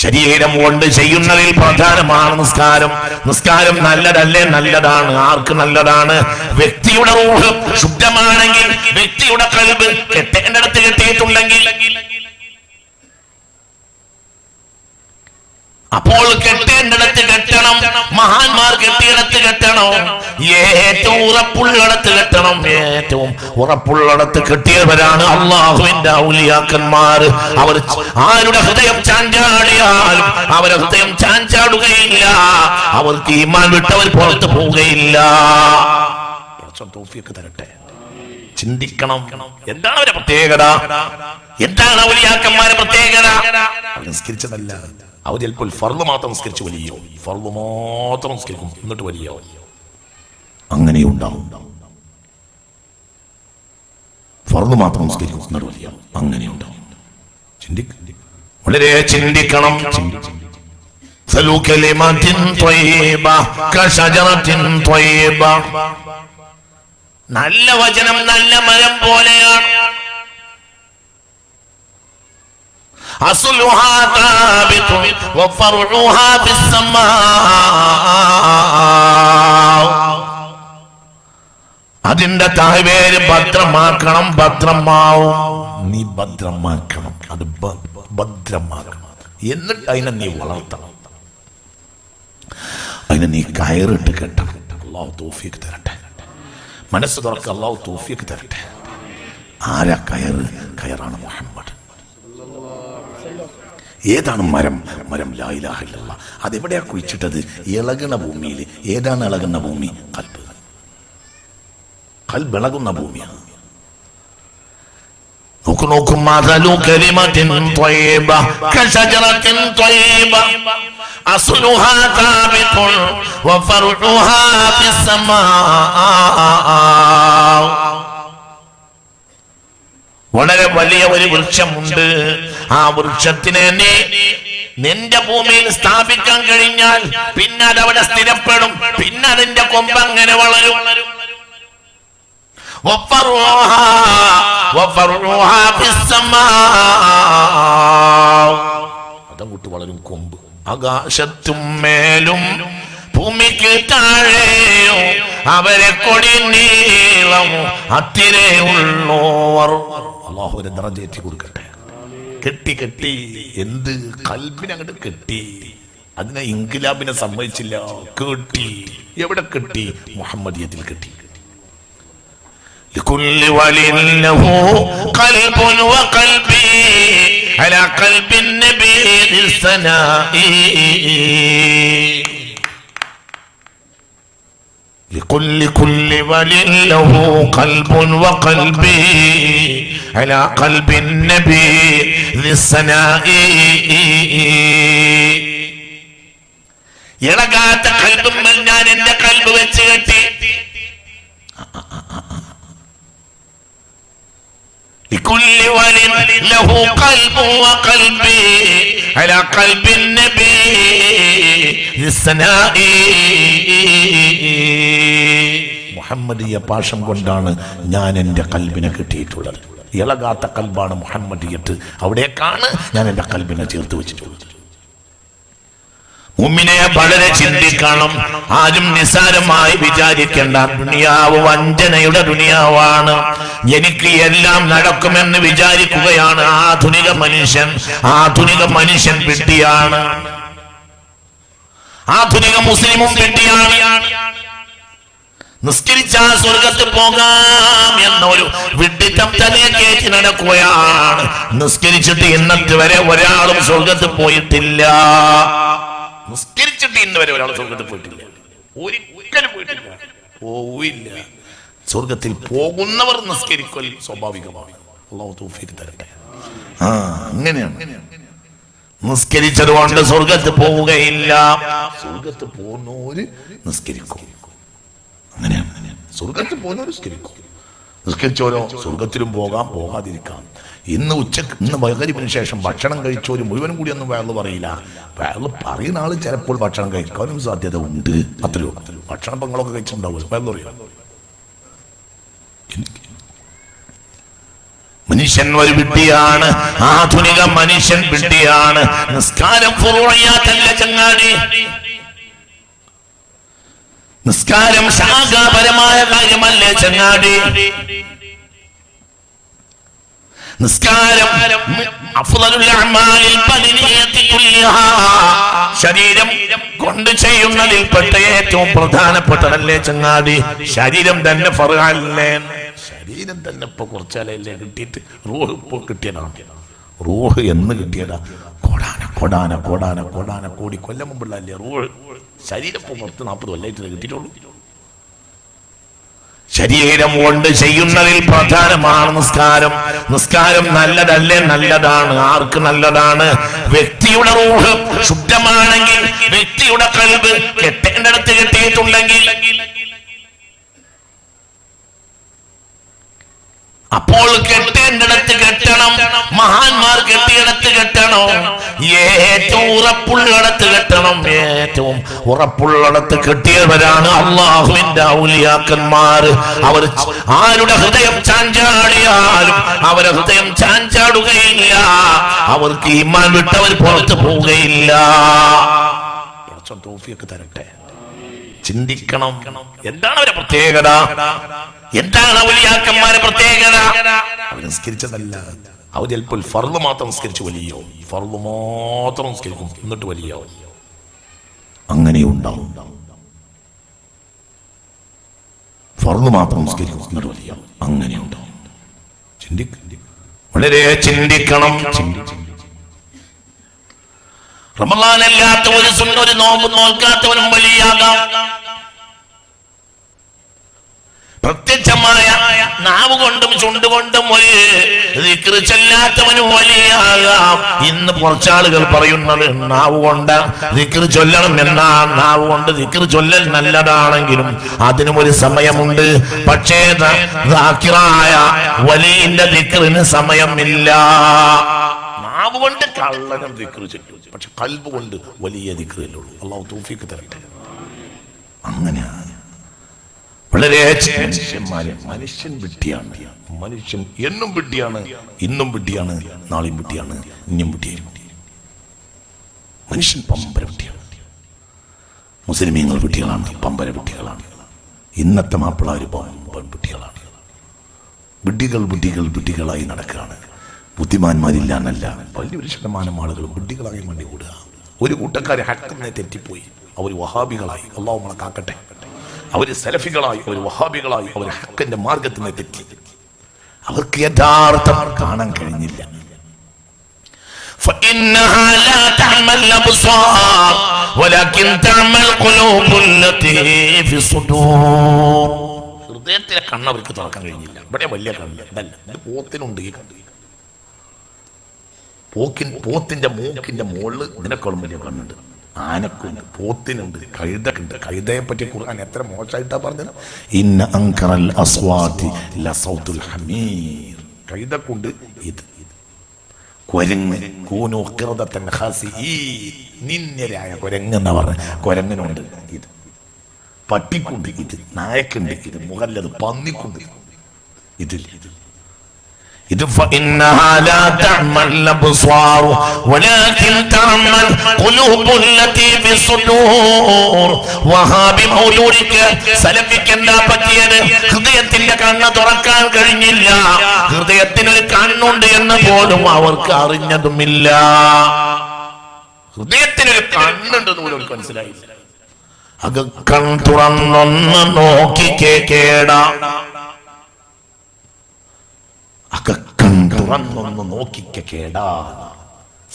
ശരീരം കൊണ്ട് ചെയ്യുന്നതിൽ പ്രധാനമാണ് നിസ്കാരം. നിസ്കാരം നല്ലതല്ലേ? നല്ലതാണ്. ആർക്ക് നല്ലതാണ്? വ്യക്തിയുടെ റൂഹ് ശുദ്ധമാണെങ്കിൽ, വ്യക്തിയുടെ ഖൽബ് കെട്ടേണ്ടടുത്ത് കെട്ടിയിട്ടുണ്ടെങ്കിൽ, അപ്പോൾ കെട്ടേണ്ടടുത്ത് കെട്ടണം. മഹാന്മാർ കെട്ടിയിടത്ത് കെട്ടണം. ഏറ്റവും ഉറപ്പുള്ളിടത്ത് കെട്ടണം. ഏറ്റവും ഉറപ്പുള്ളിടത്ത് കെട്ടിയവരാണ് അള്ളാഹുവിന്റെ ഔലിയാക്കന്മാർ. അവർ ആരുടെ ഹൃദയം ചാഞ്ചാടിയാലും അവരുടെ ഹൃദയം ചാഞ്ചാടുകയില്ല. അവർക്ക് ഈമാൻ വിട്ടവർ പുറത്തു പോവുകയില്ല. തൗഫീഖ് തരട്ടെ. ചിന്തിക്കണം, എന്താണ് അവരുടെ പ്രത്യേകത? എന്താണ് ഔലിയാക്കന്മാരുടെ പ്രത്യേകത? അവർ നിസ്കരിച്ചതല്ല. അവർ ചിലപ്പോൾ ഫർള് മാത്രം നിസ്കരിച്ച് വലിയോ, ഫർള് മാത്രം നിസ്കരിക്കും, എന്നിട്ട് വലിയോ. അങ്ങനെയുണ്ടാവും. ഫർള് മാത്രം നിസ്കരിക്കും, എന്നിട്ട് വലിയോ. അങ്ങനെയുണ്ടാവും. വളരെ ചിന്തിക്കണം. നല്ല വചനം നല്ല മരം പോലെയാണ്. അതിന്റെ താഴ്വേര് ഭദ്രമാക്കണം. ഭദ്രമാവും. നീ ഭദ്രമാക്കണം. അത് ഭദ്രമാക്കണം. എന്നിട്ട് അതിനെ നീ വളർത്തണം. അതിനെ നീ കയറിട്ട് കെട്ടണം. അല്ലാഹു തൗഫീഖ് തരട്ടെ. മനസ്സ് തുറക്ക. അല്ലാഹു തൗഫീഖ് തരട്ടെ. ആരാ കയറ്? കയറാണ് മുഹമ്മദ്. ഏതാണ് മരം? മരം ലാ ഇലാഹ ഇല്ലല്ലാഹ്. അതെവിടെയാ കുഴിച്ചിട്ടത്? ഇളകണ ഭൂമിയിൽ. ഏതാണ് ഇളകുന്ന ഭൂമി? ഖൽബ്. ഖൽബ് ഇളകുന്ന ഭൂമിയാണ്. നോക്കൂ മദലു കലിമത്തിൻ ത്വയ്യിബ കശജറത്തിൻ ത്വയ്യിബ അസ്ലുഹാ താബിതുൻ വഫർഉഹാ ഫിസ്സമാ. വളരെ വലിയ ഒരു വൃക്ഷമുണ്ട്. ആ വൃക്ഷത്തിനെ നീ നിന്റെ ഭൂമിയിൽ സ്ഥാപിക്കാൻ കഴിഞ്ഞാൽ പിന്നെ അതവിടെ സ്ഥിരപ്പെടും. പിന്നെ അതിന്റെ കൊമ്പ് അങ്ങനെ വളരും. അതങ്ങോട്ട് വളരും കൊമ്പ്. ആകാശത്തും മേലും ഭൂമിക്ക് താഴെയോ അവരെ കൊടി നീളമോ അത്തിരേ ഉള്ളോർ. അല്ലാഹു ഒരു ദറജ കൊടുക്കട്ടെ. കെട്ടി കെട്ടി എന്ത്? ഖൽബിനെ അങ്ങോട്ട് കെട്ടി. അതിനെ ഇൻഖിലാബിനെ സമ്മതിച്ചില്ല. കെട്ടി. എവിടെ കെട്ടി? മുഹമ്മദിയത്തിൽ കെട്ടി. لكل ولي له قلب وقلبي على قلب النبي الثناء. لكل ولي له قلب وقلبي على قلب النبي الثناء. ഇളകാത്ത ഖൽബുമ്മൽ ഞാൻ എന്റെ ഖൽബ് വെച്ച് കെട്ടി. لكل ولي له قلب وقلبي على قلب النبي الثناء. മുഹമ്മദിയ പാശം കൊണ്ടാണ് ഞാൻ എൻ്റെ കൽബിനെ കിട്ടിയിട്ടുള്ളത്. ഇളകാത്ത കൽബാണ് മുഹമ്മദിയത്ത്. അവിടേക്കാണ് ഞാൻ എൻ്റെ കൽബിനെ ചേർത്ത് വെച്ചിട്ടുള്ളത്. മുഅ്മിനെ വളരെ ചിന്തിക്കണം. ആരും നിസാരമായി വിചാരിക്കേണ്ട. ദുനിയാവ് വഞ്ചനയുടെ ദുനിയാവാണ്. എനിക്ക് എല്ലാം നടക്കുമെന്ന് വിചാരിക്കുകയാണ് ആധുനിക മനുഷ്യൻ. ആധുനിക മനുഷ്യൻ വിഡ്ഢിയാണ്. ആധുനിക മുസ്ലിമും വിഡ്ഢിയാണ്. നിസ്കരിച്ചാൽ സ്വർഗത്തിൽ പോകാം എന്ന ഒരു വിഡ്ഢിത്തം തന്നെ കേറ്റി നടക്കുകയാണ്. നിസ്കരിച്ചിട്ട് ഇന്നത്തെ വരെ ഒരാളും സ്വർഗത്തിൽ പോയിട്ടില്ല. നിസ്കരിച്ചിട്ട് ഇന്ന് വരെ ഒരാൾ സ്വർഗത്തിൽ പോയിട്ടില്ല. ഒരിക്കലും പോയിട്ടില്ല. പോവില്ല. സ്വർഗത്തിൽ പോകുന്നവർ നിസ്കരിക്കൽ സ്വാഭാവികമാണ്. അല്ലാഹു തൗഫീഖ് തരട്ടെ. അങ്ങനെയാണ്. നിസ്കരിച്ചത് കൊണ്ട് സ്വർഗത്തിൽ പോവുകയില്ല. സ്വർഗത്തിൽ പോകുന്നവര് നിസ്കരിക്കും. അങ്ങനെയാണ്. സ്വർഗത്തിൽ പോകുന്നവർ നിസ്കരിക്കും. നിസ്കരിച്ചോരോ സ്വർഗത്തിലും പോകാം, പോകാതിരിക്കാം. ഇന്ന് മഗ്‌രിബിന് ശേഷം ഭക്ഷണം കഴിച്ചോര് മുഴുവനും കൂടി ഒന്നും വയറ് പറയില്ല. വയറ് പറയുന്ന ആള് ചിലപ്പോൾ ഭക്ഷണം കഴിക്കാനും സാധ്യത ഉണ്ട്. അത്രയോ ഭക്ഷണം പങ്ങളൊക്കെ കഴിച്ചിട്ടുണ്ടാവും. വയറ് പറയാം. മനുഷ്യൻ ഒരു വിഡ്ഢിയാണ്, ആധുനിക മനുഷ്യൻ വിഡ്ഢിയാണ്. നിസ്കാരം ഫുറൂഇയാത്തല്ല ചങ്ങാടി, നിസ്കാരം ശാഖാപരമായ കാര്യമല്ലേ ചങ്ങാടി. നിസ്കാരം അഫ്ളലുൽ അഅമാലിൽ ബദനിയത്തി കുല്ലിഹാ, ശരീരം കൊണ്ട് ചെയ്യുന്നതിൽപ്പെട്ട ഏറ്റവും പ്രധാനപ്പെട്ടതല്ലേ ചങ്ങാടി. ശരീരം തന്നെ ഫർഅല്ലേ, ശരീരം തന്നെ ഇപ്പൊ കുറച്ചാലല്ലേ കിട്ടിയിട്ട് റൂഹ് ഇപ്പൊ കിട്ടിയതാണ്. റൂഹ് എന്ന് കിട്ടിയതാ കോടി കൊല്ലം മുമ്പുള്ളല്ലേ റൂഹ്. ശരീരം ഇപ്പൊ 40 കൊല്ലമായിട്ട് കിട്ടിയിട്ടുള്ളൂ. ശരീരം കൊണ്ട് ചെയ്യുന്നതിൽ പ്രധാനമാണ് നിസ്കാരം. നിസ്കാരം നല്ലതല്ലേ? നല്ലതാണ്. ആർക്ക് നല്ലതാണ്? വ്യക്തിയുടെ റൂഹ് ശുദ്ധമാണെങ്കിൽ, വ്യക്തിയുടെ ഖൽബ് കെട്ടേണ്ടടുത്ത് കെട്ടിയിട്ടുണ്ടെങ്കിൽ, അപ്പോൾ കെട്ടേണ്ടടുത്ത് കെട്ടണം. മഹാന്മാർ കെട്ടിയിടത്ത് കെട്ടണം. ഏറ്റവും ഉറപ്പുള്ളിടത്ത് കെട്ടണം. ഏറ്റവും ഉറപ്പുള്ളിടത്ത് കെട്ടിയവരാണ് അള്ളാഹുവിന്റെ ഔലിയാക്കന്മാർ. അവർ ആരുടെ ഹൃദയം ചാഞ്ചാടിയാലും അവരെ ഹൃദയം ചാഞ്ചാടുകയില്ല. അവർക്ക് ഈമാൻ വിട്ടവർ പുറത്തു പോവുകയില്ല. തൗഫീഖ് തരട്ടെ. ചിന്തിക്കണം, എന്താണ് അവരുടെ പ്രത്യേകത? എന്താണ് ഔലിയാക്കന്മാരുടെ പ്രത്യേകത? അവർ നിസ്കരിച്ചതല്ല, അവർ ചിലപ്പോൾ ഫർള് മാത്രം നിസ്കരിച്ചു വലിയോ, ഫർള് മാത്രം നിസ്കരിക്കും എന്നിട്ട് വലിയോ, അങ്ങനെയുണ്ടാവും. ഫർള് മാത്രം നിസ്കരിക്കും എന്നിട്ട് വലിയോ, അങ്ങനെയുണ്ടാവും. വളരെ ചിന്തിക്കണം. റമളാനല്ലാത്ത ഒരു സുന്നത്ത്, ഒരു നോമ്പ് നോൽക്കാത്തവനും വലിയാകാം. പ്രത്യക്ഷമായ നാവ് കൊണ്ടും ചുണ്ടുകൊണ്ടും ഒരു ദിക്ർ ചൊല്ലാത്തവനും വലിയാകാം. ഇന്ന് കുറച്ചാളുകൾ പറയുന്നത് നാവ് കൊണ്ട് ദിക്ർ ചൊല്ലണം എന്നാ. നാവ് കൊണ്ട് ദിക്ർ ചൊല്ലൽ നല്ലതാണെങ്കിലും അതിനും ഒരു സമയമുണ്ട്. പക്ഷേ ദാക്കിറായ വലിയന്റെ ദിക്റിന് സമയമില്ല. നാവ് കൊണ്ട് കള്ളനും ദിക്ർ ചൊല്ലും, പക്ഷെ ഖൽബ് കൊണ്ട് വലിയ ദിക്റല്ലേ ഉള്ളൂ. അല്ലാഹു തൗഫീഖ് തരട്ടെ. അങ്ങനെയാണ് വളരെ മനുഷ്യൻ വിഡ്ഢിയാണ്. മനുഷ്യൻ എന്നും വിഡ്ഢിയാണ്, ഇന്നും വിഡ്ഢിയാണ്, നാളെയും വിഡ്ഢിയാണ്, ഇനിയും വിഡ്ഢിയായിരിക്കും. മനുഷ്യൻ പമ്പര വിഡ്ഢിയാണ്. മുസ്ലിമീങ്ങൾ വിഡ്ഢികളാണ്, പമ്പര വിഡ്ഢികളാണ്. ഇന്നത്തെ മാപ്പിളാര് വിഡ്ഢികളാണ്. വിഡ്ഢികളായി നടക്കുകയാണ്. ബുദ്ധിമാന്മാരില്ല എന്നല്ല, വലിയൊരു ശതമാനം ആളുകൾ വിഡ്ഢികളായി വേണ്ടി കൂടുക. ഒരു കൂട്ടക്കാരെ ഹക്കിനെ തെറ്റിപ്പോയി, അവർ വഹാബികളായി. അല്ലാഹു നമ്മളെ കാക്കട്ടെ. അവർ സലഫികളായി, അവർ വഹാബികളായി, അവർ ഹക്കിന്റെ മാർഗത്തിനെ തെറ്റി. അവർക്ക് യഥാർത്ഥം കാണാൻ കഴിഞ്ഞില്ല. ഹൃദയത്തിലെ കണ്ണ് അവർക്ക് തുറക്കാൻ കഴിഞ്ഞില്ല. ഇവിടെ വലിയ കണ്ണ് ഇതല്ല, ഇത് പോത്തിനുണ്ട്. ഈ കണ്ണ് പോത്തിന്റെ മൂക്കിന്റെ മുകളിൽ ഇതിനേക്കാളും വലിയ കണ്ണുണ്ട്. ആനക്കുണ്ട്, പോത്തിനുണ്ട്, കഴുതക്കുണ്ട്. കഴുതയെ പറ്റി ഖുർആൻ എത്ര മോശമായിട്ടാ പറഞ്ഞത്. ഇന്ന അൻകറൽ അസ്വാതി ലസൗതുൽ ഹമീർ. കഴുതക്കുണ്ട് ഇത്. കുരങ്ങ് കൂനു ഖിറദതൻ ഖാസിഈൻ, നിന്ദരായ കുരങ്ങ് എന്ന് പറഞ്ഞ കുരങ്ങനുണ്ട് ഇത്. പട്ടിക്കുണ്ട് ഇത്. നായക്കുണ്ട് ഇത്. മുഖല്ലത് പന്നിക്കുണ്ട് ഇത്. ഇത് فإنها لا تعمى الأبصار ولكن تعمى القلوب التي في الصدور. വഹാബി മൗലൂദിക്ക് സലഫിക്ക് എന്താ പറ്റിയത്? ഹൃദയത്തിന്റെ കണ്ണ് തുറക്കാൻ കഴിഞ്ഞില്ല. ഹൃദയത്തിനൊരു കണ്ണുണ്ട് എന്ന് പോലും അവർക്ക് അറിഞ്ഞതുമില്ല. ഹൃദയത്തിനൊരു കണ്ണുണ്ടെന്ന് പോലും അവർക്ക് മനസ്സിലായില്ല. അകക്കൺ തുറന്നൊന്ന് നോക്കി കേടാ. അകക്കൺ തുറന്നൊന്ന് നോക്കിക്കേടാ.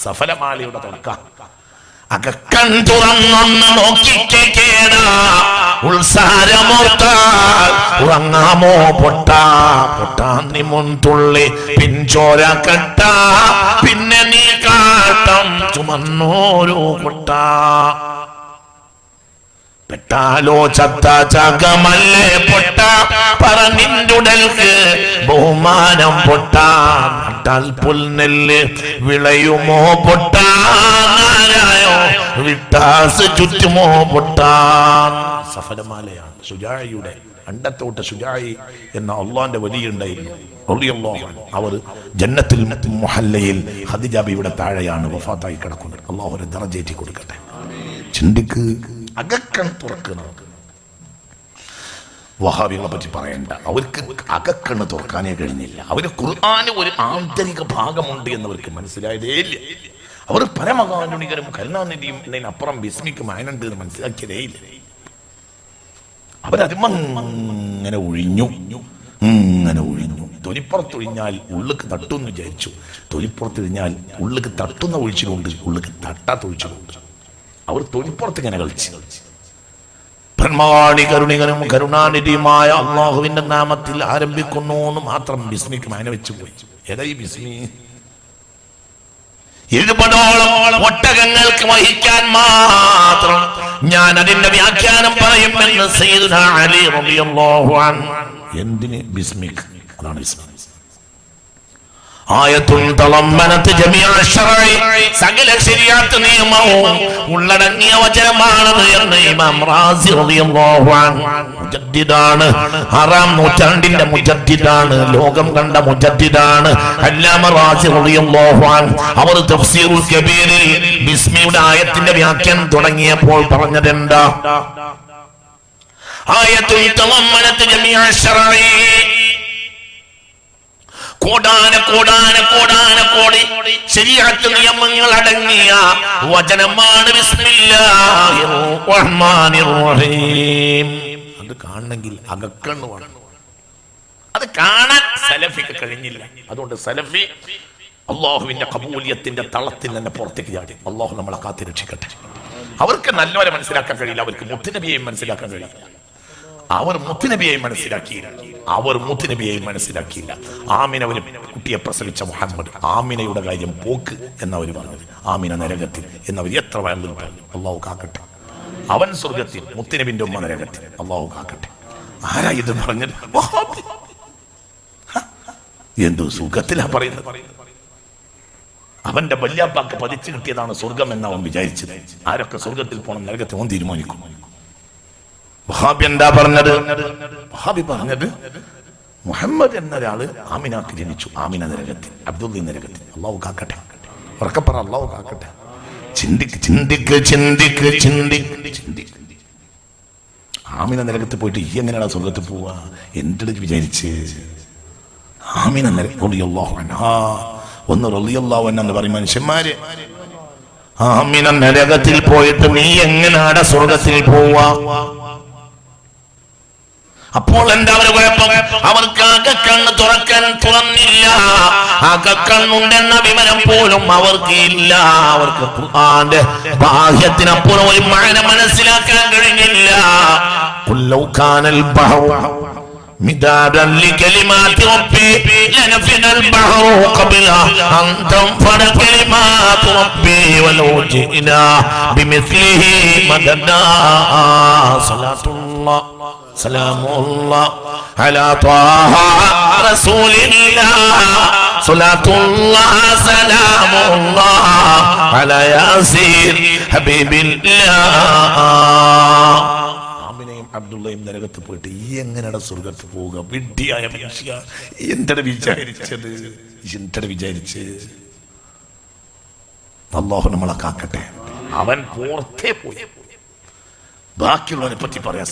സഫലമാലയുടെ തുടക്കം. അകക്കൺ തുറന്നൊന്ന് നോക്കിക്കേടാ. ഉത്സാരമോർത്താൽ ഉറങ്ങാമോ പൊട്ടാ. പൊട്ടാന്നി മുൻതുള്ളി പിൻചോര കട്ട. പിന്നെ നീ കാട്ടം ചുമന്നോരോ പൊട്ടാ. പെട്ടാലോ ചത്ത ചകമല്ലേ പൊട്ട. പറനിന്റുടൽക്ക് ബഹുമാനം പൊട്ട. നട്ടാൽ പുൽനെല്ല് വിളയുമോ പൊട്ട. നാരായോ വിട്ടാസ് ചുറ്റുമോ പൊട്ട. സഫലമാലയാണ്, ശുജാഇയുടെ അണ്ടത്തോട്ട് ശുജായി എന്ന അള്ളാന്റെ വലിയുണ്ടായിരുന്നു. അവർ ജന്നത്തുൽ മുഹല്ലയിൽ ഖദീജ ബിയുടെ താഴെയാണ് വഫാത്തായി കിടക്കുന്നത്. അള്ളാഹു ഒരു ദറജേറ്റി കൊടുക്കട്ടെ. ചിന്തിക്ക്, അകക്കൺ തുറക്കണം. വഹാബികളെ പറ്റി പറയണ്ട, അവർക്ക് അകക്കണ്ണ് തുറക്കാനേ കഴിഞ്ഞില്ല. അവര് ഖുർആന് ഒരു ആന്തരിക ഭാഗമുണ്ട് എന്നവർക്ക് മനസ്സിലായതേ ഇല്ല. അവർ പരമകാരുണികരും കരുണാനിധിയും എന്നതിനപ്പുറം ബിസ്മിക്ക് മാനുണ്ട് എന്ന് മനസ്സിലാക്കിയതേ ഇല്ല. അവരതിമങ്ങനെ ഒഴിഞ്ഞു. തൊലിപ്പുറത്തൊഴിഞ്ഞാൽ ഉള്ളിക്ക് തട്ടുമെന്ന് വിചാരിച്ചു. തൊലിപ്പുറത്തൊഴിഞ്ഞാൽ ഉള്ളിക്ക് തട്ടുന്ന ഒഴിച്ചിലുണ്ട്, ഉള്ളിക്ക് തട്ടാത്ത ഒഴിച്ചിലുണ്ട്. അവർ തൊലിപ്പുറത്ത് ഇങ്ങനെ കളിച്ച് ബ്രഹ്മാണി കരുണികനും കരുണാനിധിയുമായ അള്ളാഹുവിന്റെ നാമത്തിൽ ആരംഭിക്കുന്നു എന്ന് മാത്രം ബിസ്മിക്ക് മാന വെച്ചു പോയി. ഏതാ ഈ ബിസ്മി? 70ഓളം ഒട്ടകങ്ങൾക്ക് വഹിക്കാൻ മാത്രം ഞാൻ അതിന്റെ വ്യാഖ്യാനം പറയുമെന്ന് സയ്യിദുനാ അലി റളിയല്ലാഹു അൻഹു. എന്തിന് ബിസ്മിക്? അതാണ് ബിസ്മി. ആയത്തുൻ തളമ്മനത്ത് ജമീഅ ശർഇ, സകല ശരീഅത്ത് നിയമവും ഉള്ളടങ്ങിയ വചനമാണത് എന്ന് ഇമാം റാസി റളിയല്ലാഹു അൻഹു മുജദ്ദിദാണ്. 6-ാം നൂറ്റാണ്ടിന്റെ മുജദ്ദിദാണ്, ലോകം കണ്ട മുജദ്ദിദാണ് അല്ലാമ റാസി റളിയല്ലാഹു അൻഹു. അവർ തഫ്സീറുൽ കബീറിൽ ബിസ്മിയുടെ ആയത്തിന്റെ വ്യാഖ്യാനം തുടങ്ങിയപ്പോൾ പറഞ്ഞതെന്താ? ആയത്തുൻ തളമ്മനത്ത് ജമീഅ ശർഇ, കോടാനകോടി ശരീഅത്ത് നിയമങ്ങൾ അടങ്ങിയ വചനമാണ് ബിസ്മില്ലാഹിർ റഹ്മാനിർ റഹീം. അത് കാണണമെങ്കിൽ അകക്കണ്ണ് വേണം. അത് കാണാൻ സലഫിക്ക് കഴിഞ്ഞില്ല. അതുകൊണ്ട് സലഫി അള്ളാഹുവിന്റെ ഖബൂലിയത്തിന്റെ തളത്തിൽ തന്നെ പുറത്തേക്ക് ചാടി. അള്ളാഹു നമ്മളെ കാത്തിരക്ഷിക്കട്ടെ. അവർക്ക് നല്ലവരെ മനസ്സിലാക്കാൻ കഴിയില്ല, അവർക്ക് മുത്തുനബിയെയും മനസ്സിലാക്കാൻ കഴിയില്ല. അവർ മുത്തുനബിയെയും മനസ്സിലാക്കിയില്ല. ആമിന ഒരു കുട്ടിയെ പ്രസവിച്ച മുഹമ്മദ്, ആമിനയുടെ കാര്യം പോക്ക് എന്നവർ പറഞ്ഞത്. ആമിന നരകത്തിൽ എന്നവർ എത്ര വയലിൽ പറഞ്ഞു. അള്ളാഹു കാക്കട്ടെ. അവൻ സ്വർഗത്തിൽ, മുത്തുനബിന്റെ ഉമ്മ നരകത്തിൽ. അള്ളാഹു കാക്കട്ടെ. ആരാ ഇത് പറഞ്ഞത്? എന്തു സുഖത്തിലാ പറയുന്നത്. അവന്റെ വല്യാപ്പാക്ക് പതിച്ചു കിട്ടിയതാണ് സ്വർഗം എന്ന് അവൻ വിചാരിച്ചത്. ആരൊക്കെ സ്വർഗത്തിൽ പോകണം നരകത്തിൽ അവൻ തീരുമാനിക്കും. വഹാബി എന്താ പറഞ്ഞത്? വഹാബി പറഞ്ഞത് മുഹമ്മദ് എന്നൊരാള് ആമിനാക്ക് ജനിച്ചു, ആമിന നരകത്തിൽ, അബ്ദുള്ള നരകത്തിൽ. അള്ളാഹു കാക്കട്ടെ. ഉറക്കപ്പറ അള്ളാഹു കാക്കട്ടെ. ചിന്തിക്ക്. ആമിന നരകത്തിൽ പോയിട്ട് ഈ എങ്ങനെയാണ് സ്വർഗത്തിൽ പോവാ? എന്ത് വിചാരിച്ച്? ആമിന റളിയല്ലാഹു അൻഹാ, ഒന്ന് റളിയല്ലാഹു അൻഹ എന്ന് പറയും മനുഷ്യന്മാര്. ആമിന നരകത്തിൽ പോയിട്ട് നീ എങ്ങനെയാണ് സ്വർഗത്തിൽ പോവാ? അപ്പോൾ എന്താ ഒരു കുഴപ്പം? അവർക്ക് അകക്കണ്ണ് തുറന്നില്ല. അകക്കണ്ണുണ്ടെന്ന വിവരം പോലും അവർക്ക് ഇല്ല. അവർക്ക് ഖുർആന്റെ ബാഹ്യത്തിനപ്പുറം ഒരു മഅന മനസ്സിലാക്കാൻ കഴിഞ്ഞില്ല. ഖുല്ലൗ കാനൽ ബഹറു മിദാദൻ ലികലിമാതി റബ്ബി ലനഫിദൽ ബഹറു ഖബ്ല അൻ തൻഫദ കലിമാതു റബ്ബി വലൗ ജിനാ ബിമിസ്ലിഹി മദദാ. സലാത്തുല്ലാഹ് സലാമുല്ലാഹ് അലാ ത്വാഹ റസൂലില്ലാഹ്, സലാത്തുല്ലാഹ് സലാമുല്ലാഹ് അലാ യാസീൻ ഹബീബില്ലാഹ്. ആമിനയും അബ്ദുള്ളയും നരകത്ത് പോയിട്ട് ഈ എങ്ങനെയാണ് സ്വർഗത്ത് പോവുക? വിഡ്ഢിയായ മനുഷ്യ, എന്താണ് വിചാരിച്ച്? അല്ലാഹു നമ്മളെ കാക്കട്ടെ. അവൻ പുറത്തേ പോയി. ബാക്കിയുള്ളവരെ പറ്റി പറയാം.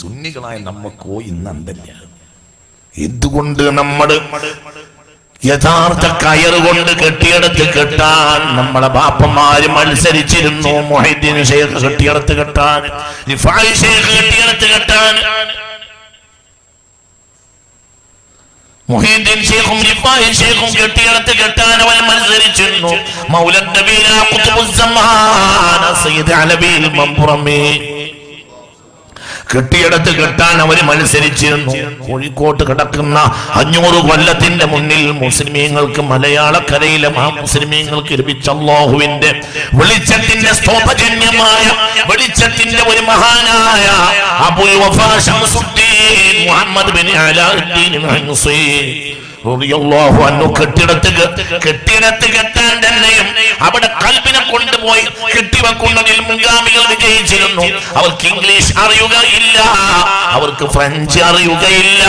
സുന്നികളായ നമ്മക്കോ ഇന്ന് അന്തല്ല. എന്തുകൊണ്ട് നമ്മുടെ യഥാർത്ഥ കയറുകൊണ്ട് കെട്ടിയെടുത്ത് കെട്ടാൻ നമ്മളെ ബാപ്പന്മാര് മത്സരിച്ചിരുന്നു. മുഹൈദ്ദീൻ ശൈഖ് കെട്ടിയെടുത്ത് കെട്ടാൻ, റിഫായി ശൈഖ് കെട്ടിയെടുത്ത് കെട്ടാൻ, മുഹീദ്ദീൻ ശൈഖും റിഫായി ശൈഖും കെട്ടിയെടുത്ത് കെട്ടാൻ അവൻ മത്സരിച്ചിരുന്നു. മൗലദ് നബീന ഖുത്ബുസ്സമാൻ സയ്യിദ് അലവിൽ മംബുറമി കെട്ടിയെടുത്ത് കെട്ടാൻ അവർ മത്സരിച്ചിരുന്നു. കോഴിക്കോട്ട് കിടക്കുന്ന 500 കൊല്ലത്തിന്റെ മുന്നിൽ മുസ്ലിമീങ്ങൾക്ക്, മലയാളക്കരയിലെ മുസ്ലിമീങ്ങൾക്ക് ലഭിച്ച അല്ലാഹുവിന്റെ വെളിച്ചത്തിന്റെ സ്തോപജന്യമായ വെളിച്ചത്തിന്റെ ഒരു മഹാനായ അബുൽ വഫാ ശംസുദ്ദീൻ മുഹമ്മദ് ബിൻ അലാഉദ്ദീൻ ഹംസി റളിയല്ലാഹു അൻഹു കെട്ടിടത്ത് കെട്ടാൻ തന്നെയും അവിടെ കൽബിനെ കൊണ്ടുപോയി കെട്ടിവെക്കുന്നതിൽ മുൻഗാമികൾ വിജയിച്ചിരുന്നു. അവർക്ക് ഇംഗ്ലീഷ് അറിയുകയില്ല, അവർക്ക് ഫ്രഞ്ച് അറിയുകയില്ല,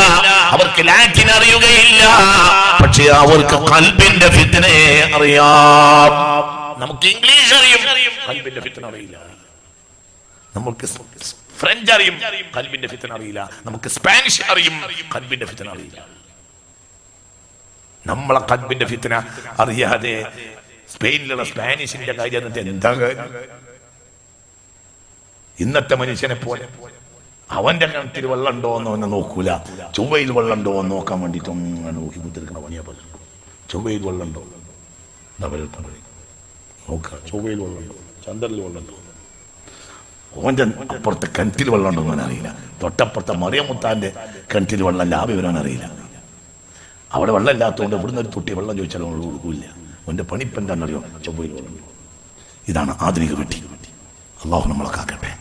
അവർക്ക് ലാറ്റിൻ അറിയുകയില്ല, പക്ഷേ അവർക്ക് കൽബിന്റെ ഫിത്നയെ അറിയാം. നമുക്ക് ഇംഗ്ലീഷ് അറിയും, കൽബിന്റെ ഫിത്ന അറിയില്ല. നമുക്ക് ഫ്രഞ്ച് അറിയും, കൽബിന്റെ ഫിത്ന അറിയില്ല. നമുക്ക് സ്പാനിഷ് അറിയും, കൽബിന്റെ ഫിത്ന അറിയില്ല. നമ്മളെ കൽബിന്റെ ഫിത്ന അറിയാതെ സ്പെയിനിലുള്ള സ്പാനിഷിന്റെ കാര്യം എന്താ? ഇന്നത്തെ മനുഷ്യനെ പോലെ അവന്റെ കിണറ്റിൽ വെള്ളം ഉണ്ടോ എന്ന് അവനെ നോക്കൂല. ചൊവ്വയിൽ വെള്ളം ഉണ്ടോ എന്ന് നോക്കാൻ വേണ്ടിയിട്ട് അങ്ങനെ നോക്കി കുത്തിരിക്കണ പണിയാ പോലെ. ചൊവ്വയിൽ വെള്ളം ഉണ്ടോ നോക്ക, ചൊവ്വയിൽ വെള്ളം ഉണ്ടോ, ചന്ദ്രനിൽ വെള്ളം ഉണ്ടോ. ഓന്റെ അപ്പുറത്തെ കിണറ്റിൽ വെള്ളം ഉണ്ടോ എന്ന് അറിയില്ല. തൊട്ടപ്പുറത്തെ മറിയമുത്താന്റെ കിണറ്റിൽ വെള്ളം ലാഭ വരാൻ അറിയില്ല. അവിടെ വെള്ളം ഇല്ലാത്തതുകൊണ്ട് ഇവിടുന്ന് ഒരു തുട്ടി വെള്ളം ചോദിച്ചാൽ നമ്മൾ കൊടുക്കൂല. അവന്റെ പണിപ്പ് എന്താണെന്നറിയോ? ചൊവ്വയിൽ വെള്ളം. ഇതാണ് ആധുനിക വെട്ടി. അള്ളാഹു നമ്മളെ കാക്കട്ടെ.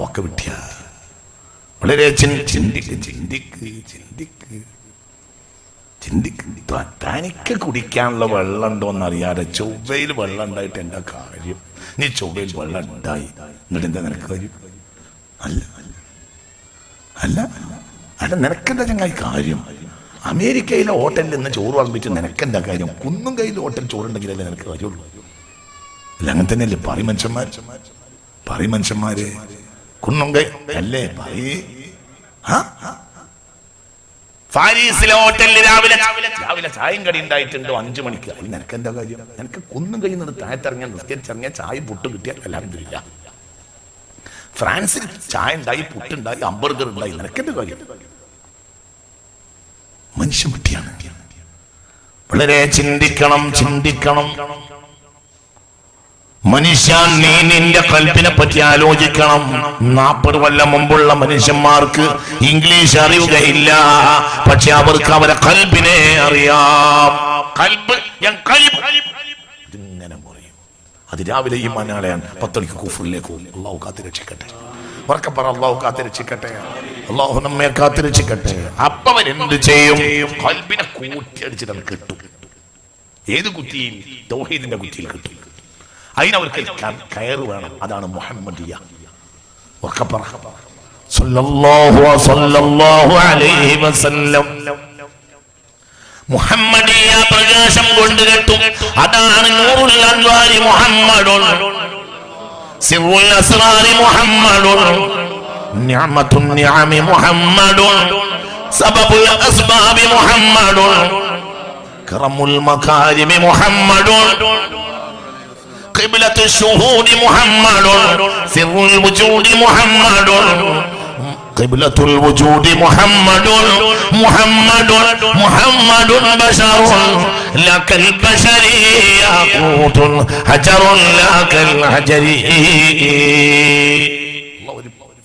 ഒക്കെ വിട്ടിയ വളരെ തനിക്ക് കുടിക്കാനുള്ള വെള്ളം ഉണ്ടോന്ന് അറിയാതെ ചൊവ്വയിൽ വെള്ളം ഉണ്ടായിട്ട് എന്താ കാര്യം? നീ ചൊവ്വയിൽ വെള്ളം ഉണ്ടായി എന്നിട്ട് എന്താ നിനക്ക് കാര്യം? അല്ല അല്ല അല്ല നിനക്കെന്താ ചങ്ങായി കാര്യം? അമേരിക്കയിലെ ഹോട്ടലിൽ നിന്ന് ചോറ് വിളമ്പിച്ച് നിനക്കെന്താ കാര്യം? കുന്നും കയ്യിൽ ഹോട്ടൽ ചോറുണ്ടെങ്കിലല്ലേ നിനക്ക് കാര്യമുള്ളൂ. അല്ല അങ്ങനെ തന്നെയല്ലേ പറയും മനുഷ്യന്മാര് കുന്നും കൈ അല്ലേ ഫാരീസിലെ ഹോട്ടലിൽ രാവിലെ ചായയും കടി ഉണ്ടായിട്ടുണ്ടോ 5 മണിക്ക്? അതിൽ നിനക്കെന്താ കാര്യം? നിനക്ക് കുന്നും കയ്യിൽ നിന്ന് താഴത്തിറങ്ങിയാൽ നിസ്കരിച്ചിറങ്ങിയാൽ ചായ പുട്ട് കിട്ടിയാൽ അൽഹംദുലില്ലാ. ഫ്രാൻസിൽ ചായ ഉണ്ടായി, പുട്ടുണ്ടായി, ഹംബർഗർ ഉണ്ടായി, നിനക്കെന്താ കാര്യം? മനുഷ്യമുട്ടിയാണ്. വളരെ ചിന്തിക്കണം. മനുഷ്യ, നീ നിന്റെ കൽപ്പിനെ പറ്റി ആലോചിക്കണം. 40 കൊല്ലം മുമ്പുള്ള മനുഷ്യന്മാർക്ക് ഇംഗ്ലീഷ് അറിയുകയില്ല, പക്ഷെ അവർക്ക് അവരെ കൽപ്പിനെ അറിയാം. ഇതിങ്ങനെ പറയും. അത് രാവിലെ ഈ മനാളയാണ് 10 മണിക്ക് കുഫറിലേക്ക് പോകും. അള്ളാഹു കാത്തിരക്ഷിക്കട്ടെ. ഉറക്കെ പറ, അള്ളാഹു കാത്തിരക്ഷിക്കട്ടെ. അള്ളാഹു നമ്മെ കാത്തിരക്ഷിക്കട്ടെ. അപ്പൊ അവരെന്ത് ചെയ്യും? കൽബിനെ കൂട്ടിയടിച്ചിട്ട് കിട്ടും. ഏത് കുറ്റിയിൽ? തൗഹീദിന്റെ കുറ്റിയിൽ കിട്ടും. അതിനവർക്ക് കയറ് വേണം. അതാണ് മുഹമ്മദിയ. ഉറക്കെ പറ, സല്ലല്ലാഹു അലൈഹി വസല്ലം. മുഹമ്മദിയ പ്രകാശം കൊണ്ട് കെട്ടും. അതാണ് നൂറുൽ അൻവാരി മുഹമ്മദുൻ, സിറുൽ അസ്റാരി മുഹമ്മദുൻ, നിഅമത്തുൻ നിഅമി മുഹമ്മദുൻ, സബബുൽ അസ്ബാബി മുഹമ്മദുൻ, കറമുൽ മകാരിമി മുഹമ്മദുൻ, ഖിബ്ലത്തുൽ ശുഹൂദി മുഹമ്മദുൻ, സിറുൽ വുജൂദി മുഹമ്മദുൻ, ഖിബ്ലത്തുൽ വുജൂദി മുഹമ്മദുൻ, മുഹമ്മദുൻ ബശറുൻ ലകൽ ബശരി യാഖൂതുൻ ഹജറുൻ ലകൽ ഹജരി.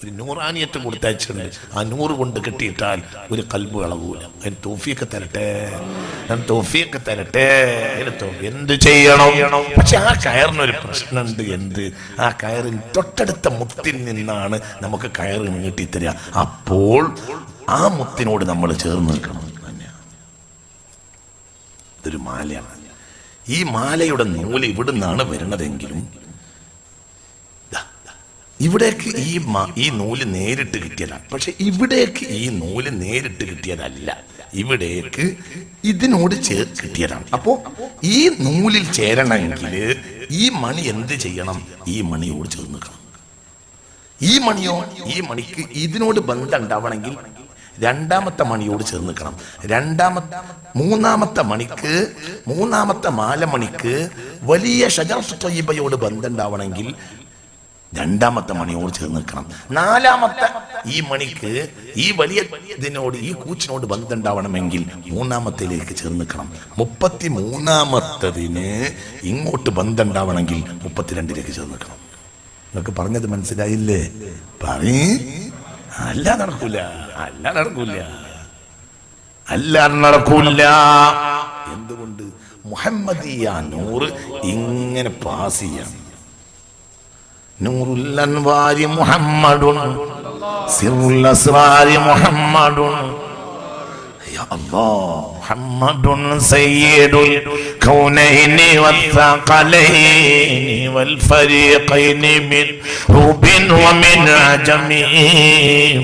ഒരു നൂറാനിയത്ത് കൊടുത്തയച്ചിട്ടുണ്ട്. ആ 100 കൊണ്ട് കെട്ടിയിട്ടാൽ ഒരു കൽബ് ഇളകൂല. അതിന് തൗഫീഖ് തരട്ടെ. എന്ത് ചെയ്യണം? പക്ഷെ ആ കയറിനൊരു പ്രശ്നമുണ്ട്. എന്ത്? ആ കയറിൽ തൊട്ടടുത്ത മുത്തിൽ നിന്നാണ് നമുക്ക് കയറ് നീട്ടിത്തരിക. അപ്പോൾ ആ മുത്തിനോട് നമ്മൾ ചേർന്ന് നിൽക്കണം. ഇതൊരു മാലയാണ്. ഈ മാലയുടെ നൂല് ഇവിടുന്നാണ് വരുന്നതെങ്കിലും ഇവിടേക്ക് ഈ നൂല് നേരിട്ട് കിട്ടിയതാണ്. പക്ഷെ ഇവിടേക്ക് ഈ നൂല് നേരിട്ട് കിട്ടിയതല്ല, ഇവിടേക്ക് ഇതിനോട് കിട്ടിയതാണ്. അപ്പോ ഈ നൂലിൽ ചേരണമെങ്കിൽ ഈ മണി എന്ത് ചെയ്യണം? ഈ മണിയോട് ചേർന്ന് നിൽക്കണം. ഈ മണിക്ക് ഇതിനോട് ബന്ധം ഉണ്ടാവണമെങ്കിൽ രണ്ടാമത്തെ മണിയോട് ചേർന്ന് നിൽക്കണം. മൂന്നാമത്തെ മാലമണിക്ക് വലിയ ഷജറത്തുൽ ത്വയ്യിബയോട് ബന്ധം ഉണ്ടാവണമെങ്കിൽ രണ്ടാമത്തെ മണിയോട് ചേർന്ന് നിൽക്കണം. നാലാമത്തെ ഈ മണിക്ക് ഈ വലിയ ഇതിനോട്, ഈ കൂച്ചിനോട് ബന്ധം ഉണ്ടാവണമെങ്കിൽ മൂന്നാമത്തേലേക്ക് ചേർന്ന് നിൽക്കണം. 33ാമത്തതിന് ഇങ്ങോട്ട് ബന്ധം ഉണ്ടാവണമെങ്കിൽ 32ലേക്ക് ചേർന്ന് നിൽക്കണം. നിങ്ങൾക്ക് പറഞ്ഞത് മനസ്സിലായില്ലേ? അല്ല നടക്കൂല. എന്തുകൊണ്ട്? മുഹമ്മദിയ നൂറ് ഇങ്ങനെ പാസ് ചെയ്യാം. നൂറുൽ അൻവാരി മുഹമ്മദുൻ സിറുൽ അസ്റാരി മുഹമ്മദുൻ യാ അല്ലാഹ് മുഹമ്മദുൻ സയ്യിദുൽ കൗനൈനി വസ്സഖലൈനി വൽ ഫരീഖൈനി മിൻ റൂബിൻ വമിൻ അജമി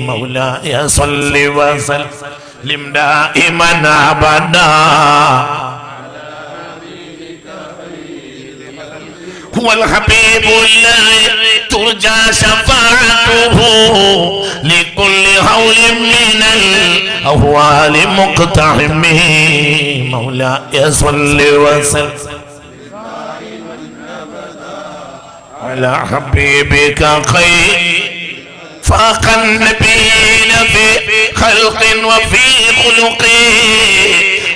മൗലായ സ്വല്ലി വസല്ലിം ദായിമൻ അബദാ هو الحبيب الذي ترجى شفاعته لكل هول من الأهوال مقتحم مولاي صل وسلم على حبيبك خير فاق النبيين في خلق وفي خلق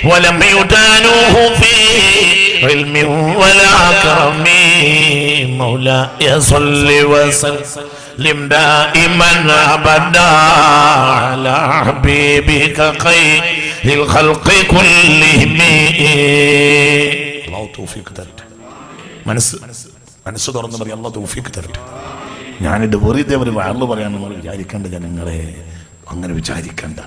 ولم يدانوه في علم ولا كرم مولاي صل وسلم دائما ابدا على حبيبك خير الخلق كلهم الله توفيق തരട്ടെ മനസ്സ് തുറന്ന് പറയാം അല്ലാഹു തൗഫീഖ് തരട്ടെ ഞാനിത് വെറുതെ ഒരു വാള് പറയാൻ നിങ്ങൾ വിചാരിക്കേണ്ട ജനങ്ങളെ അങ്ങനെ വിചാരിക്കണ്ട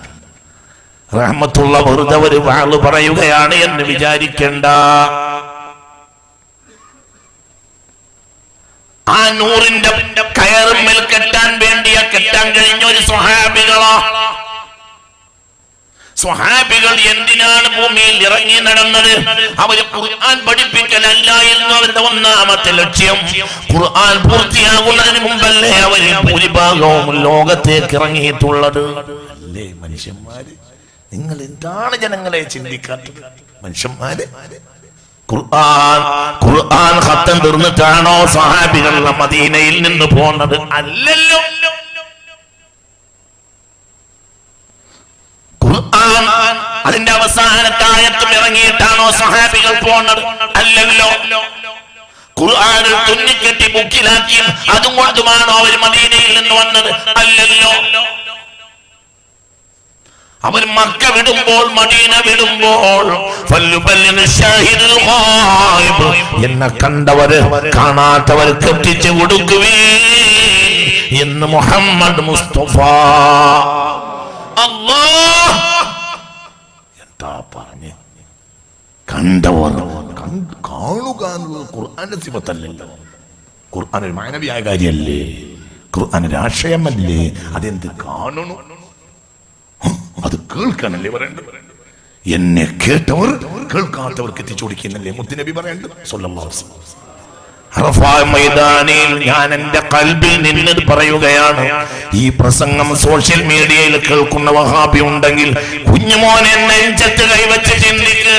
റഹ്മത്തുള്ള വെറുതെ ഒരു വാള് പറയുകയാണ് എന്ന് വിചാരിക്കേണ്ട ആ നൂറിന്റെ കയറുമ്മൽ കെട്ടാൻ വേണ്ടിയ കെട്ടാൻ കഴിഞ്ഞ ഒരു സ്വഹാബികൾ എന്തിനാണ് ഭൂമിയിൽ ഇറങ്ങി നടന്നത്? അവര് ഖുർആൻ പഠിപ്പിക്കലായിരുന്നു അവരുടെ ഒന്നാമത്തെ ലക്ഷ്യം. ഖുർആൻ പൂർത്തിയാകുന്നതിന് മുമ്പല്ലേ അവര് ഭൂരിഭാഗവും ലോകത്തേക്ക് ഇറങ്ങിയിട്ടുള്ളത്. അല്ലേ മനുഷ്യന്മാര്, നിങ്ങൾ എന്താണ് ജനങ്ങളെ ചിന്തിക്കാത്തത്? മനുഷ്യന്മാര് ഖുർആൻ ഖത്തം തീർന്നിട്ടാണോ സ്വഹാബികൾ മദീനയിൽ നിന്ന് പോന്നത്? അല്ലല്ലോ. ഖുർആൻ അതിന്റെ അവസാനത്തെ ആയത്തും ഇറങ്ങിയിട്ടാണോ സ്വഹാബികൾ പോന്നത്? അല്ലല്ലോ. ഖുർആൻ തുന്നിക്കെട്ടി ബുക്കിലാക്കി അതുകൊണ്ടുമാണോ അവർ മദീനയിൽ നിന്ന് വന്നത്? അല്ലല്ലോ. അവർ മക്ക വിടുമ്പോൾ മദീന വിടുമ്പോൾ എന്നെ കണ്ടവര് കാണാത്തവർക്ക് എത്തിച്ചു കൊടുക്കുവീൻ എന്ന് മുഹമ്മദ് മുസ്തഫ. അല്ലാഹ് എന്താ പറഞ്ഞ്? കണ്ടവർ കാണുക എന്നുള്ളത് ഖുർആന്റെ സിഫത്തല്ലല്ലോ. ഖുർആൻ ഒരു മാനവിയായ കാര്യമല്ലേ? ഖുർആൻ രാഷ്ട്രീയമല്ലേ? അതെന്ത് കാണണു? അത് കേൾക്കാനല്ലേ പറയേണ്ടത്? എന്നെ കേട്ടവർ കേൾക്കാത്തവർക്ക് എത്തിച്ചു കൊടുക്കുന്നല്ലേ മുത്തുനബി പറയേണ്ടത് സ്വല്ലല്ലാഹു അലൈഹി വസല്ലം. അറഫാ മൈതാനിൽ ഞാൻ എന്റെ ഖൽബിൽ നിന്ന് പറയുകയാണ്. ഈ പ്രസംഗം സോഷ്യൽ മീഡിയയിൽ കേൾക്കുന്ന വഹാബി ഉണ്ടെങ്കിൽ കുഞ്ഞുമോനെ നെഞ്ചത്ത് കൈവച്ച് ചിന്തിക്ക്.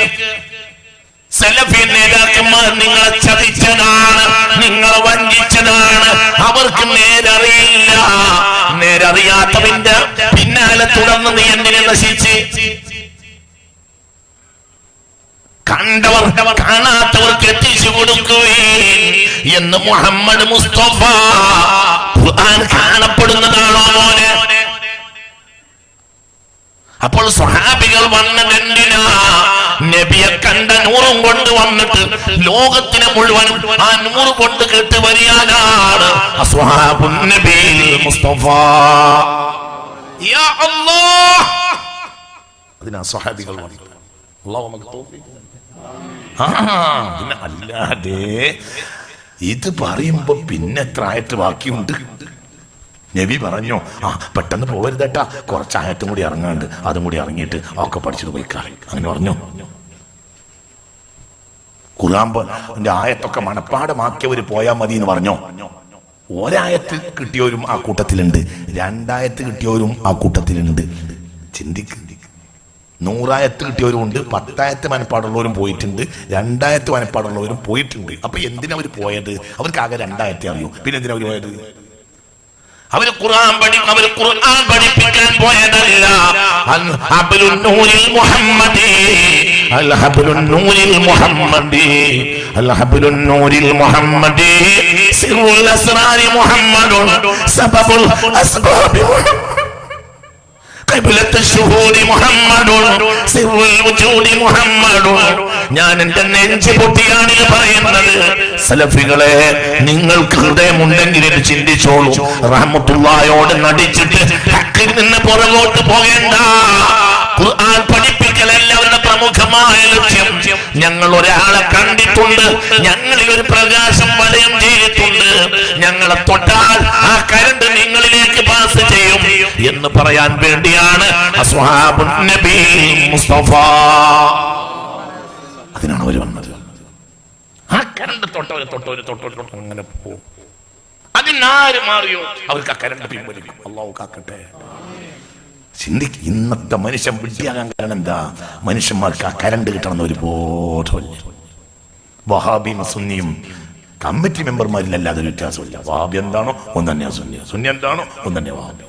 സലഫി നേതാക്കന്മാർ നിങ്ങളെ ചതിച്ചതാണ്, നിങ്ങളെ വഞ്ചിച്ചതാണ്. അവർക്ക് നേരറിയില്ല. നേരറിയാത്തവന്റെ പിന്നാലെ തുടർന്ന് നീ എന്തിനെ നശിച്ച്? കണ്ടവർ കാണാത്തവർക്ക് എത്തിച്ചു കൊടുക്കുകയും എന്ന് മുഹമ്മദ് മുസ്തഫ. ഖുർആൻ കാണപ്പെടുന്നതാണോ മോനെ? അപ്പോൾ സ്വഹാബികൾ വന്നതെന്തിനാ? നബിയെ കണ്ട നൂറും കൊണ്ട് വന്നിട്ട് ലോകത്തിനെ മുഴുവനും ആ നൂറ് കൊണ്ട് കേട്ട് വരിയാനാണ് അസ്ഹാബുൻ നബിയിൽ മുസ്തഫ. യാ അല്ലാഹ്, അതിനാ സ്വഹാബികൾ വന്നു. അല്ലാഹു നമുക്ക് തൗഫീഖ്. പിന്നെ അല്ലാതെ ഇത് പറയുമ്പോ പിന്നെ എത്ര ആയത്ത് ബാക്കിയുണ്ട്? നബി പറഞ്ഞു പെട്ടെന്ന് പോകരുതട്ടാ, കുറച്ച് ആയത്തും കൂടി ഇറങ്ങാണ്ട്, അതും കൂടി ഇറങ്ങിയിട്ട് ഒക്കെ പഠിച്ചിട്ട് പോയിക്കാറി. അങ്ങനെ പറഞ്ഞു. ഖുർആന്റെ ആയത്തൊക്കെ മനപ്പാടമാക്കിയവർ പോയാൽ മതി എന്ന് പറഞ്ഞോ? ഒരായത്ത് കിട്ടിയവരും ആ കൂട്ടത്തിലുണ്ട്, രണ്ടായത്ത് കിട്ടിയവരും ആ കൂട്ടത്തിലുണ്ട്. ചിന്തിക്ക്. 100 ആയത്ത് കിട്ടിയവരും ഉണ്ട്, 10 ആയത്ത് മനപ്പാടുള്ളവരും പോയിട്ടുണ്ട്, 2 ആയത്ത് മനപ്പാടുള്ളവരും പോയിട്ടുണ്ട്. അപ്പൊ എന്തിനാ അവർ പോയത്? അവർക്ക് ആകെ 2 ആയത്തെ അറിയൂ. പിന്നെ എന്തിനാ അവർ പോയത്? അവര് ഖുർആൻ പഠിപ്പിക്കാൻ പോയതല്ല. ഹബ്ലുൻ നൂരിൽ മുഹമ്മദി, അൽ ഹബ്ലുൻ നൂരിൽ മുഹമ്മദി, അൽ ഹബ്ലുൻ നൂരിൽ മുഹമ്മദി, സിറുൽ അസ്റാരി മുഹമ്മദുൻ സബബുൽ അസ്ബാബി. ഞാൻ എന്റെ നെഞ്ച് പൊട്ടിയാണ് ഇത് പറയുന്നത്. സലഫികളെ, നിങ്ങൾക്ക് ഹൃദയമുണ്ടെങ്കിൽ ഇത് ചിന്തിച്ചോളൂ. റഹ്മത്തുള്ളാഹിയോട് നടിച്ചിട്ട് ഹക്കിൽ നിന്ന് പുറകോട്ട് പോകേണ്ട. ഖുർആൻ പഠിപ്പിക്കലല്ല അവരുടെ പ്രമുഖമായ ലക്ഷ്യം. ഞങ്ങൾ ഒരാളെ കണ്ടിട്ടുണ്ട്, ഞങ്ങളിൽ ഒരു പ്രകാശം വലയം ചെയ്തിട്ടുണ്ട്, ഞങ്ങളെ തൊട്ടാൽ ആ കരണ്ട് നിങ്ങളിലേക്ക് പാസ് ചെയ്യും എന്ന് പറയാൻ വേണ്ടിയാണ് അസ്ഹാബുൻ നബി മുസ്തഫ. അതിനാണ് അവർ വന്നത്. ആ കരണ്ട് തൊട്ടവര് അങ്ങനെ പോകും. അതിനാര് മാറിയോ അവർക്ക് ആ കരണ്ട് പിൻവലിക്കും. അല്ലാഹു കാക്കട്ടെ. ചിന്തിക്ക്, ഇന്നത്തെ മനുഷ്യൻ വിഡ്ഢിയാകാൻ കാരണം എന്താ? മനുഷ്യന്മാർക്ക് ആ കരണ്ട് കിട്ടണമെന്ന് ഒരു ബോധമില്ല. വഹാബിയും സുന്നിയും കമ്മിറ്റി മെമ്പർമാരിലല്ലാതെ ഒരു വ്യത്യാസമില്ല. വഹാബി എന്താണോ ഒന്ന് തന്നെയാ സുന്നി, സുന്നി എന്താണോ ഒന്ന് തന്നെ വഹാബി.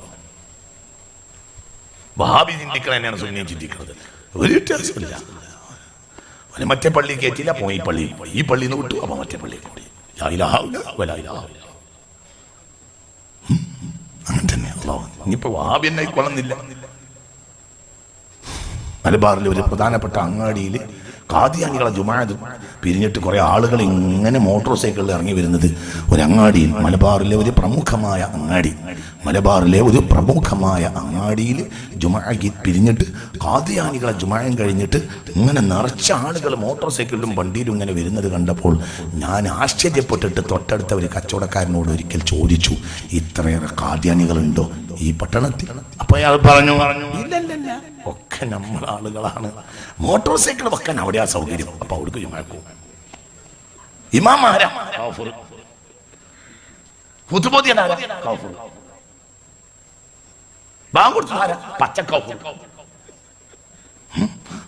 വഹാബി ചിന്തിക്കണം തന്നെയാണ് സുന്നിയും ചിന്തിക്കുന്നത്. ഒരു വ്യത്യാസമില്ല. അവന് മറ്റേ പള്ളി കയറ്റില്ല, പോയി ഈ പള്ളിയിൽ പോയി, ഈ പള്ളിയിൽ നിന്ന് വിട്ടു, അപ്പൊ മറ്റേ പള്ളിയിൽ കൂടി. അങ്ങനെ തന്നെ. ഇനിയിപ്പോ വഹാബി തന്നെ കൊള്ളുന്നില്ല. മലബാറിലെ ഒരു പ്രധാനപ്പെട്ട അങ്ങാടിയിൽ ഖാദിയാനികളെ ജുമാഅത്ത് പിരിഞ്ഞിട്ട് കുറെ ആളുകൾ ഇങ്ങനെ മോട്ടോർ സൈക്കിളിൽ ഇറങ്ങി വരുന്നത് ഒരങ്ങാടിയിൽ, മലബാറിലെ ഒരു പ്രമുഖമായ അങ്ങാടിയിൽ ജുമാഅത്ത് പിരിഞ്ഞിട്ട് ഖാദിയാനികളെ ജുമാഅത്ത് കഴിഞ്ഞിട്ട് ഇങ്ങനെ നിറച്ച ആളുകൾ മോട്ടോർ സൈക്കിളിലും വണ്ടിയിലും ഇങ്ങനെ വരുന്നത് കണ്ടപ്പോൾ ഞാൻ ആശ്ചര്യപ്പെട്ടിട്ട് തൊട്ടടുത്ത ഒരു കച്ചവടക്കാരനോട് ഒരിക്കൽ ചോദിച്ചു, ഇത്രയേറെ ഖാദിയാനികളുണ്ടോ ഈ പട്ടണത്തിൽ? അപ്പൊ അയാൾ പറഞ്ഞു, ഇല്ലല്ല, ഒക്കെ നമ്മളെ ആളുകളാണ്, മോട്ടോർ സൈക്കിൾ വെക്കാൻ അവിടെയാ സൗകര്യം. അപ്പൊ അവിടേക്ക് ജുമാഅത്ത് ഇമാമാരാ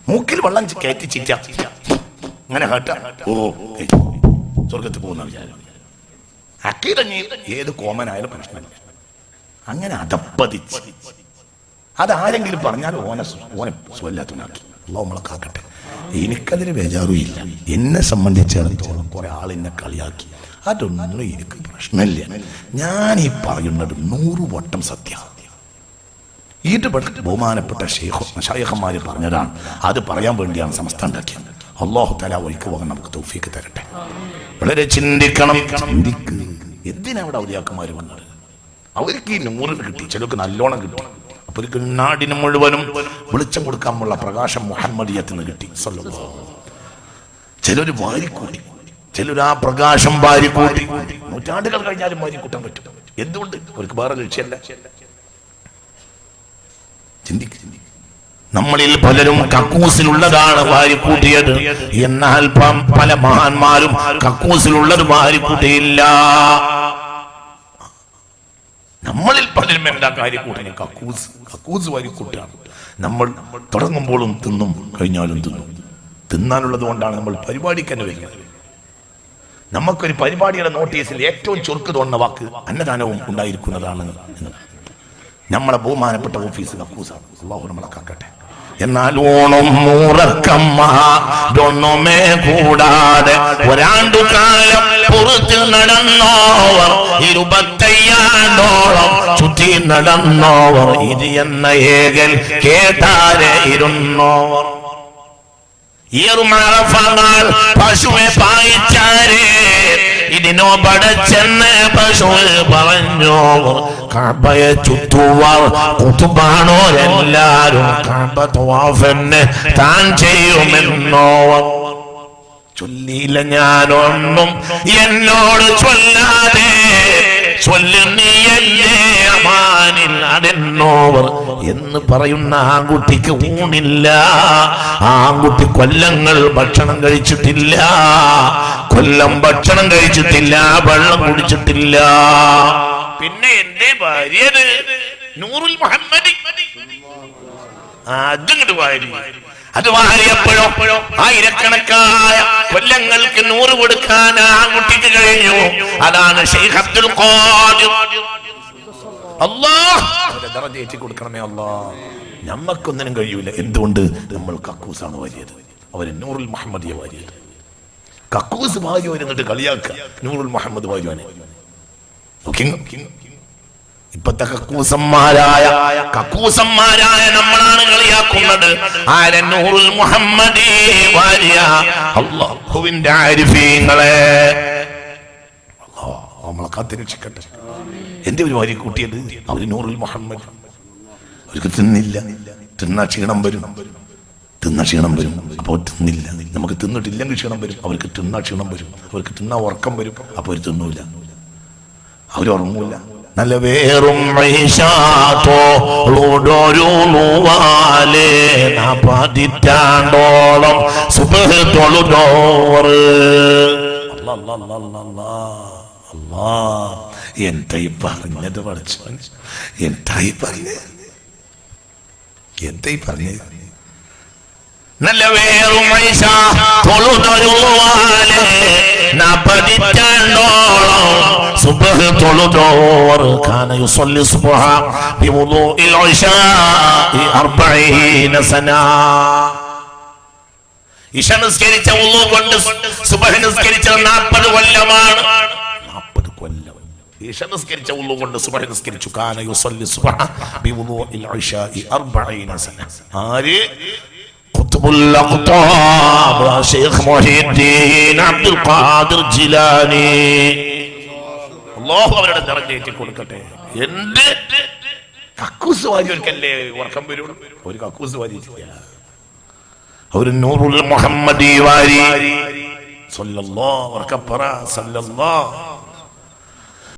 മൂക്കിൽ വെള്ളം കയറ്റി ചിറ്റ അങ്ങനെ കേട്ട ഓ സ്വർഗത്തിൽ പോകുന്ന വിചാരം. അക്കീതഞ്ഞി ഏത് കോമനായാലും പ്രശ്നമില്ല. അങ്ങനെ അതപ്പതിച്ച് അതാരെങ്കിലും പറഞ്ഞാൽ ഓനെ സ്വല്ലാത്തനാക്കി. അല്ലാഹു നമ്മളെ കാക്കട്ടെ. എനിക്കതിന് ബേജാറുമില്ല. എന്നെ സംബന്ധിച്ചിടത്തോളം കുറെ ആളെന്നെ കളിയാക്കി, അതൊന്നും എനിക്ക് പ്രശ്നമില്ല. ഞാൻ ഈ പറയുന്നത് 100 വട്ടം സത്യം. ഇത് ബഹുമാനപ്പെട്ട ശൈഖന്മാര് പറഞ്ഞതാണ്. അത് പറയാൻ വേണ്ടിയാണ് സമസ്ത ഉണ്ടാക്കിയത്. അല്ലാഹു തആല ഒരിക്കൽ പോകാൻ നമുക്ക് തൗഫീഖ് തരട്ടെ. വളരെ ചിന്തിക്കണം. എന്തിനാ അവിടെ ഔലിയാക്കന്മാര് വന്നത്? അവർക്ക് ഈ 100 കിട്ടി, ചിലർക്ക് നല്ലോണം കിട്ടി. അപ്പൊ ഒരു നാടിന് മുഴുവനും വെളിച്ചം കൊടുക്കാനുള്ള പ്രകാശം മുഹമ്മദിയത്തിന് കിട്ടി. ചിലര് വാരിക്കൂട്ടി, ചിലർ ആ പ്രകാശം വാരിക്കൂട്ടി. നൂറ്റാണ്ടുകൾ കഴിഞ്ഞാലും വാരിക്കൂട്ടാൻ പറ്റും. എന്തുകൊണ്ട്? അവർക്ക് വേറെ ലക്ഷ്യമല്ല. നമ്മളിൽ പലരും കക്കൂസിലുള്ളതാണ് വാരിക്കൂട്ടിയത്, എന്നാൽ പല മഹാന്മാരും കക്കൂസിലുള്ളത് വാരിക്കൂട്ടിയില്ല. നമ്മളിൽ പലരും എന്താ കാര്യക്കൂട്ടിന് കക്കൂസ് വാരിക്കൂട്ടാണ്. നമ്മൾ തുടങ്ങുമ്പോഴും തിന്നും, കഴിഞ്ഞാലും തിന്നും. തിന്നാനുള്ളത് കൊണ്ടാണ് നമ്മൾ പരിപാടിക്ക് തന്നെ വരുന്നത്. നമുക്കൊരു പരിപാടിയുടെ നോട്ടീസിൽ ഏറ്റവും ചുരുക്ക് തോന്നുന്ന വാക്ക് അന്നദാനവും ഉണ്ടായിരിക്കുന്നതാണ് എന്നതാണ്. നമ്മളെ ബഹുമാനപ്പെട്ട ഓഫീസ് കക്കൂസാണ്. അല്ലാഹു നമ്മളെ കാക്കട്ടെ. എന്നാൽ ഓണം മൂറക്കമ്മൊന്നുമേ കൂടാതെ ഒരാണ്ടുകാലം പുറത്ത് നടന്നോവർ, 25 ചുറ്റി നടന്നോവർ, ഇത് എന്ന ഏകൽ കേട്ടാരെ ഇരുന്നോവർ. പശുവെ പായിച്ചാരേ ഇതിനോ പടച്ചെന്ന് പശു പറഞ്ഞോവർ. കഅബയെ ചുറ്റുവാർ കുതുബാണോരെല്ലാരും, കഅബ തവാഫെന്നെ താൻ ചെയ്യുമെന്നോവർ. ചൊല്ലിയില്ല ഞാനൊന്നും എന്നോട് ചൊല്ലാതെ, ചൊല്ലു നീയല്ലേ അമാനിൽ അതെന്നോവർ എന്ന് പറയുന്ന ആൺകുട്ടിക്ക് ഊണില്ല. ആൺകുട്ടി കൊല്ലങ്ങൾ ഭക്ഷണം കഴിച്ചിട്ടില്ല, കൊല്ലം ഭക്ഷണം കഴിച്ചിട്ടില്ല, വെള്ളം കുടിച്ചിട്ടില്ല. പിന്നെ എന്റെ ഭാര്യ നൂറുൽ മുഹമ്മദി അതങ്ങോട്ട് വാരി, അത് വാരിയപ്പോഴോ ആയിരക്കണക്കായ കൊല്ലങ്ങൾക്ക് 100 കൊടുക്കാൻ ആൺകുട്ടിക്ക് കഴിഞ്ഞു. അതാണ് ശൈഖ് അബ്ദുൽ ഖാദിർ. അല്ലാഹ് ദറജ ഏറ്റി കൊടുക്കണമേ അല്ലാഹ്. നമ്മക്കൊന്നിനും കഴിയൂല. എന്തുകൊണ്ട്? നമ്മൾ കക്കൂസാണ് വാരിയത്, അവര് നൂറുൽ മുഹമ്മദിയെ വാരിയത്. കക്കൂസ് വാരി വരുന്നിട്ട് കളിയാക്കുക നൂറുൽ മുഹമ്മദ് വാരിവാനെ. ഇപ്പത്തെ കക്കൂസന്മാരായ നമ്മളാണ് കളിയാക്കുന്നത്. ആരന്നൂറുൽ മുഹമ്മദി വാരിയ അല്ലാഹുവിന്റെ ആരിഫീങ്ങളെ നമ്മളെ കാത്തിരക്ഷിക്കട്ടെ. എന്റെ ഒരു വാരി കൂട്ടിയത് അവര് നൂറുൽ മുഹമ്മദ്. അവർക്ക് തിന്നില്ല, തിന്നാ ക്ഷീണം വരും. അപ്പോൾ തിന്നില്ല. നമുക്ക് തിന്നിട്ടില്ലെങ്കിൽ ക്ഷീണം വരും. അവർക്ക് തിന്നാ ക്ഷീണം വരും. അവർക്ക് തിന്നാ ഉറക്കം വരും. അപ്പൊ അവർ തിന്നൂല, അവരുറങ്ങൂല. നല്ല വേറും പതിറ്റാണ്ടോളം സുബ്ഹ് തൊഴുതോറ്. എന്തായി പറഞ്ഞത് പഠിച്ചു, എന്തായി പറഞ്ഞത് നല്ല വേറും സുബ്ഹ് തൊഴുതോറ്. കാന യുസല്ലി സുബ്ഹ ബിവുളൂഇൽ ഇശാഇ 40 സന. ഇശ നിസ്കരിച്ച വുളൂ കൊണ്ട് സുബ്ഹ് നിസ്കരിച്ച 40 കൊല്ലമാണ്. 40 കൊല്ലം ഇശ നിസ്കരിച്ച വുളൂ കൊണ്ട് സുബ്ഹ് നിസ്കരിച്ചു. കാന യുസല്ലി സുബ്ഹ ബിവുളൂഇൽ ഇശാഇ 40 സന. ആര്? ഖുത്ബുൽ അഖ്താബ് ശൈഖ് മുഹീദ്ദീൻ അബ്ദുൽ ഖാദിർ ജിലാനി. അല്ലാഹു അവരുടെ ദറജ കൊടുക്കട്ടെ. എന്ത് കക്കൂസ് വാരിയവർക്കല്ലേ ഉറക്കം വരുള്ളൂ. ഒരു കക്കൂസ് വാരിയില്ല, അവർ നൂറുൽ മുഹമ്മദി വാരി. സല്ലല്ലാഹു അലൈഹി വസല്ലം.